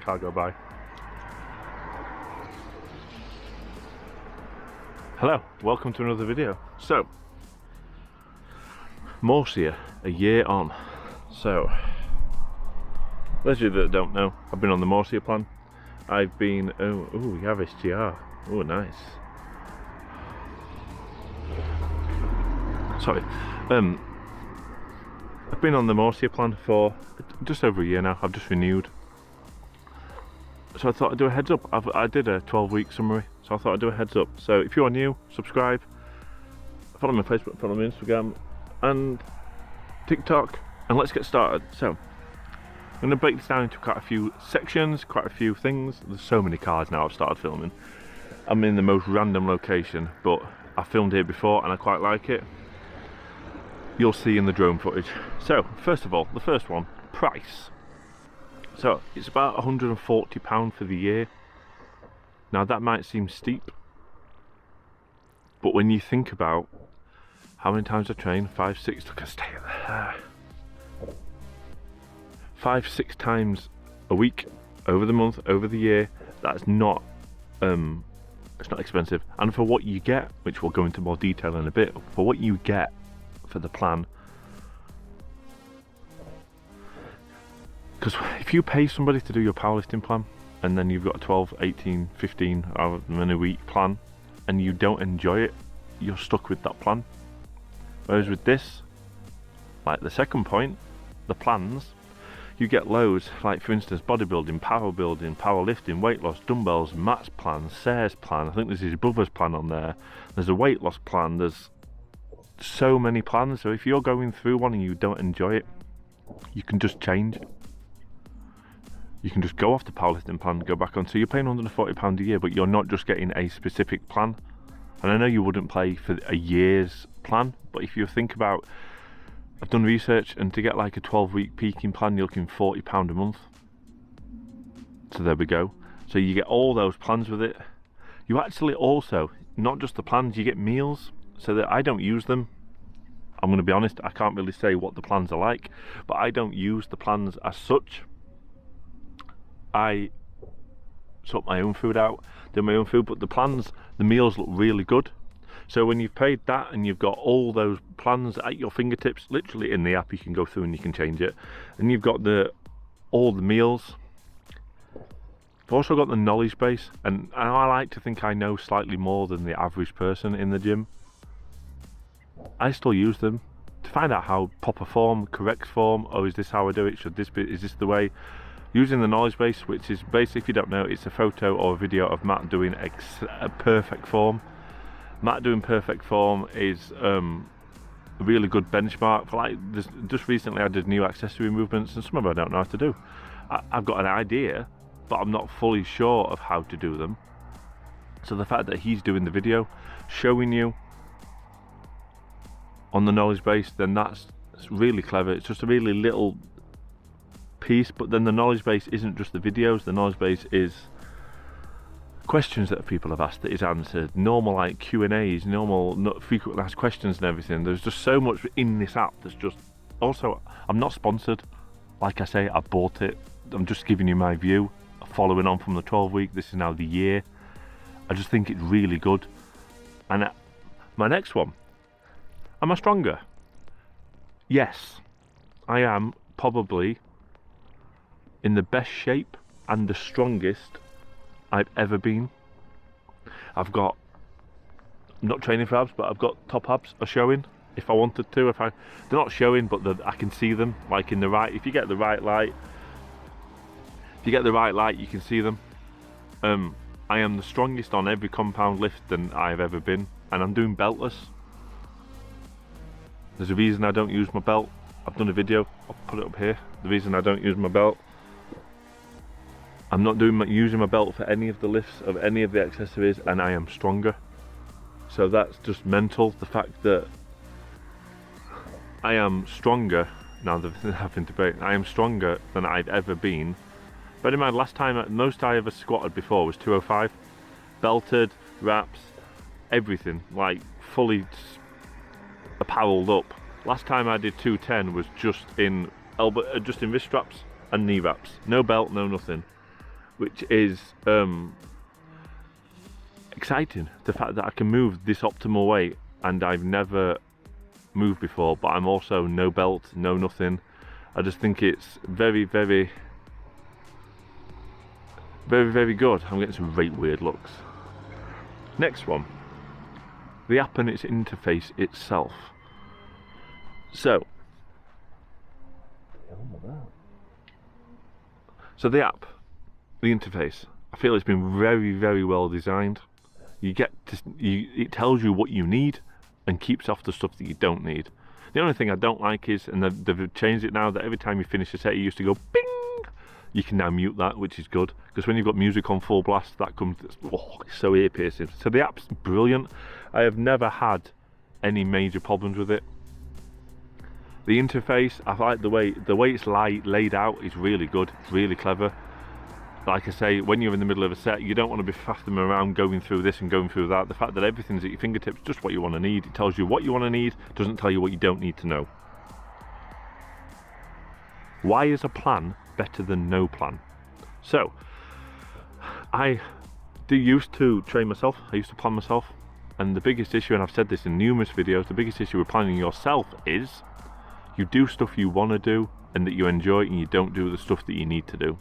car go by. Hello, welcome to another video. So, Morsia, a year on. So, those of you that don't know, I've been on the Morsia plan. I've been, oh, we have SGR. Oh, nice. Sorry. I've been on the Morsia plan for just over a year now. I've just renewed. So I thought I'd do a heads up. I did a 12-week summary, so I thought I'd do a heads up. So if you are new, subscribe, follow me on Facebook, follow me on Instagram and TikTok, and let's get started. So I'm going to break this down into quite a few sections, quite a few things. There's so many cars now I've started filming. I'm in the most random location, but I filmed here before and I quite like it. You'll see in the drone footage. So first of all, the first one, price. So it's about £140 for the year. Now that might seem steep, but when you think about how many times I train, 5, 6, look, I stay there. 5, 6 times a week, over the month, over the year, that's not, it's not expensive. And for what you get, which we'll go into more detail in a bit, for what you get for the plan, because if you pay somebody to do your powerlifting plan and then you've got a 12, 18, 15 hour in a week plan and you don't enjoy it, you're stuck with that plan. Whereas with this, like the second point, the plans, you get loads, like for instance bodybuilding, powerlifting, weight loss, dumbbells, Matt's plan, Sarah's plan, I think there's his brother's plan on there, there's a weight loss plan, there's so many plans. So if you're going through one and you don't enjoy it, you can just change. You can just go off the powerlifting plan, go back on. So you're paying £140 a year, but you're not just getting a specific plan. And I know you wouldn't pay for a year's plan, but if you think about, I've done research, and to get like a 12-week peaking plan, you're looking £40 a month. So there we go. So you get all those plans with it. You actually also, not just the plans, you get meals. So that I don't use them. I'm going to be honest, I can't really say what the plans are like, but I don't use the plans as such. I sort my own food out, do my own food, but the plans, the meals look really good. So when you've paid that and you've got all those plans at your fingertips, literally in the app you can go through and you can change it, and you've got all the meals. I've also got the knowledge base, and I like to think I know slightly more than the average person in the gym. I still use them to find out how proper form, correct form, oh, is this how I do it, should this be, is this the way? Using the knowledge base, which is basically, if you don't know, it's a photo or a video of Matt doing a perfect form. Matt doing perfect form is a really good benchmark for, like, just recently I did new accessory movements and some of them I don't know how to do. I've got an idea, but I'm not fully sure of how to do them. So the fact that he's doing the video, showing you on the knowledge base, then that's really clever. It's just a really little piece, but then the knowledge base isn't just the videos, the knowledge base is questions that people have asked that is answered, normal like Q&As, normal frequently asked questions and everything. There's just so much in this app that's just, also, I'm not sponsored, like I say, I bought it, I'm just giving you my view, following on from the 12-week, this is now the year. I just think it's really good. And my next one, am I stronger? Yes, I am probably in the best shape and the strongest I've ever been. I'm not training for abs, but I've got top abs are showing if I wanted to. They're not showing, but I can see them, like in the right, if you get the right light, you can see them. I am the strongest on every compound lift than I've ever been, and I'm doing beltless. There's a reason I don't use my belt. I've done a video, I'll put it up here. The reason I don't use my belt, I'm not using my belt for any of the lifts of any of the accessories, and I am stronger. So that's just mental, the fact that I am stronger, now they're having debate, I am stronger than I've ever been. Bear in mind, last time, most I ever squatted before was 205. Belted, wraps, everything, like fully apparelled up. Last time I did 210 was just in wrist straps and knee wraps. No belt, no nothing. which is exciting. The fact that I can move this optimal weight, and I've never moved before, but I'm also no belt, no nothing. I just think it's very, very, very, very good. I'm getting some very weird looks. Next one, the app and its interface itself. So the app, the interface, I feel it's been very, very well designed. You get to, it tells you what you need and keeps off the stuff that you don't need. The only thing I don't like is, and they've changed it now, that every time you finish a set, you used to go bing. You can now mute that, which is good, because when you've got music on full blast, that comes, oh, it's so ear piercing. So the app's brilliant. I have never had any major problems with it. The interface, I like the way it's laid out is really good, really clever. Like I say, when you're in the middle of a set, you don't want to be faffing around going through this and going through that. The fact that everything's at your fingertips, just what you want to need. It tells you what you want to need, doesn't tell you what you don't need to know. Why is a plan better than no plan? So, I used to train myself, I used to plan myself, and the biggest issue, and I've said this in numerous videos, the biggest issue with planning yourself is you do stuff you want to do and that you enjoy, and you don't do the stuff that you need to do,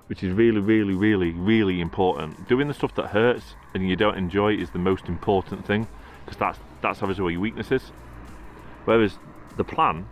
which is really, really, really, really important. Doing the stuff that hurts and you don't enjoy is the most important thing, because that's obviously where your weakness is. Whereas the plan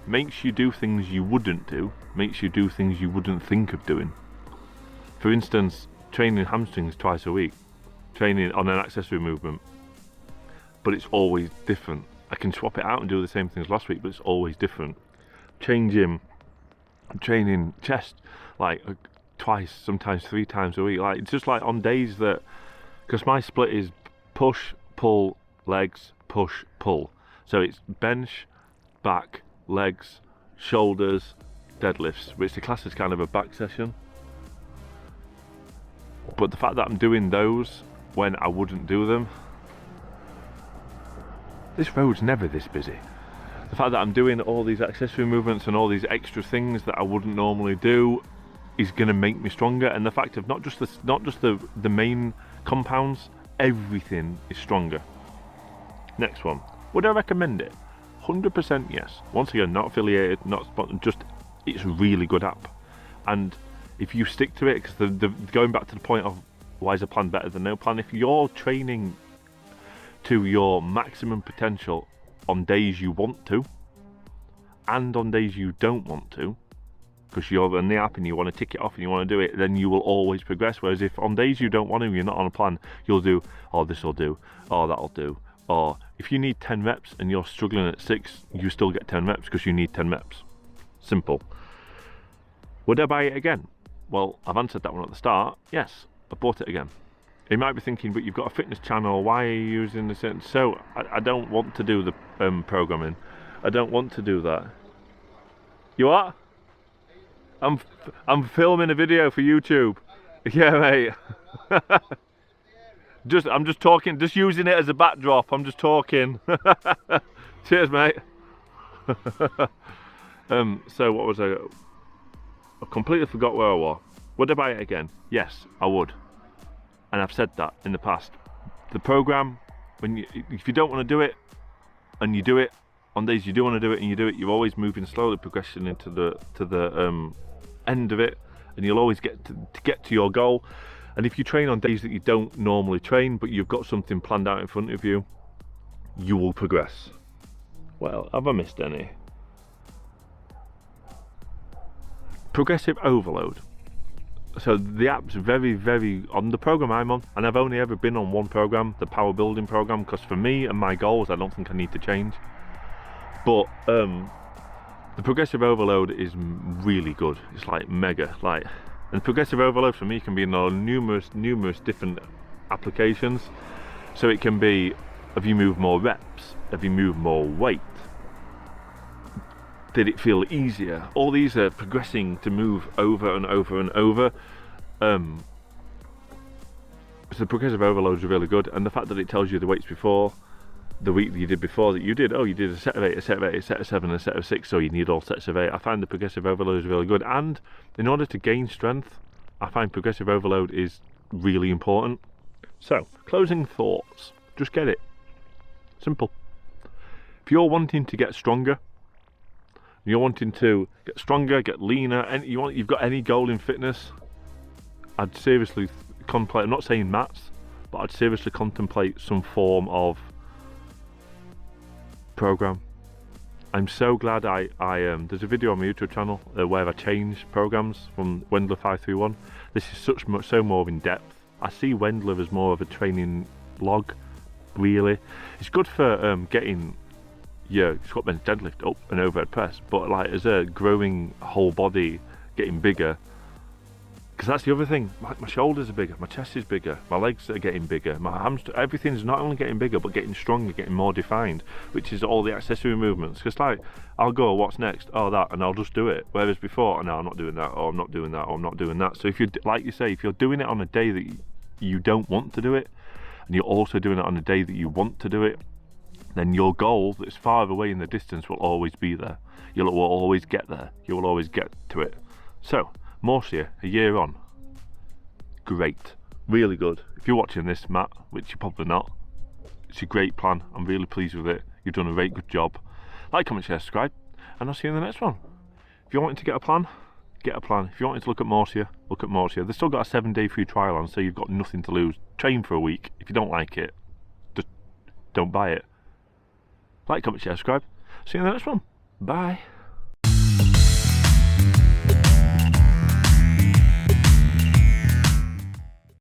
makes you do things you wouldn't do, makes you do things you wouldn't think of doing. For instance, training hamstrings twice a week, training on an accessory movement, but it's always different. I can swap it out and do the same things last week, but it's always different. Training chest like twice, sometimes 3 times a week. Like, it's just like on days that, because my split is push, pull, legs, push, pull. So it's bench, back, legs, shoulders, deadlifts, which the class is kind of a back session. But the fact that I'm doing those when I wouldn't do them, this road's never this busy. The fact that I'm doing all these accessory movements and all these extra things that I wouldn't normally do is going to make me stronger. And the fact of not just the main compounds, everything is stronger. Next one, would I recommend it? 100% yes. Once again, not affiliated, not sponsored, just it's a really good app. And if you stick to it, because going back to the point of why is a plan better than no plan, if you're training to your maximum potential on days you want to and on days you don't want to, because you're on the app and you want to tick it off and you want to do it, then you will always progress. Whereas if on days you don't want to, you're not on a plan, you'll do, oh, this will do, oh, that'll do. Or if you need 10 reps and you're struggling at 6, you still get 10 reps because you need 10 reps. Simple. Would I buy it again? Well, I've answered that one at the start. Yes, I bought it again. You might be thinking, but you've got a fitness channel, why are you using this? So I don't want to do the programming. I don't want to do that. You what? I'm filming a video for YouTube. Yeah, mate. I'm just talking, just using it as a backdrop. I'm just talking. Cheers, mate. So what was I completely forgot where I was. Would I buy it again? Yes, I would. And I've said that in the past. The program, if you don't want to do it, and you do it on days you do want to do it and you do it, you're always moving slowly, progressing into the end of it, and you'll always get to your goal. And if you train on days that you don't normally train, but you've got something planned out in front of you, you will progress. Well, have I missed any? Progressive overload. So the app's very, very, on the program I'm on, and I've only ever been on one program, the Powerbuilding program, because for me and my goals, I don't think I need to change. But the progressive overload is really good. It's like mega, like, and progressive overload for me can be in numerous different applications. So it can be, have you moved more reps? Have you moved more weight? Did it feel easier? All these are progressing to move over and over and over. So the progressive overload is really good, and the fact that it tells you the weights before, the week that you did before that you did, oh, you did a set of 8, a set of 8, a set of 7, and a set of 6, so you need all sets of 8. I find the progressive overload is really good, and in order to gain strength, I find progressive overload is really important. So, closing thoughts, just get it. Simple. If you're wanting to get stronger, you're wanting to get stronger, get leaner, and you've got any goal in fitness, I'd seriously contemplate, I'm not saying mats, but I'd seriously contemplate some form of program. I'm so glad there's a video on my YouTube channel where I changed programs from Wendler 531. This is so more in depth. I see Wendler as more of a training log, really. It's good for getting your squat, bench, deadlift up and overhead press, but like as a growing whole body, getting bigger. Because that's the other thing, my shoulders are bigger, my chest is bigger, my legs are getting bigger, my hamstring, everything's not only getting bigger but getting stronger, getting more defined, which is all the accessory movements. Because like, I'll go, what's next? Oh, that, and I'll just do it. Whereas before, no, I'm not doing that, or I'm not doing that, or I'm not doing that. So if you, like you say, if you're doing it on a day that you don't want to do it, and you're also doing it on a day that you want to do it, then your goal that's far away in the distance will always be there. You will always get there. You will always get to it. So, Morsia, a year on, great, really good. If you're watching this, Matt, which you're probably not, it's a great plan. I'm really pleased with it. You've done a very good job. Like, comment, share, subscribe, and I'll see you in the next one. If you're wanting to get a plan, get a plan. If you're wanting to look at Morsia, look at Morsia. They've still got a 7-day free trial on, so you've got nothing to lose. Train for a week. If you don't like it, just don't buy it. Like, comment, share, subscribe. See you in the next one. Bye.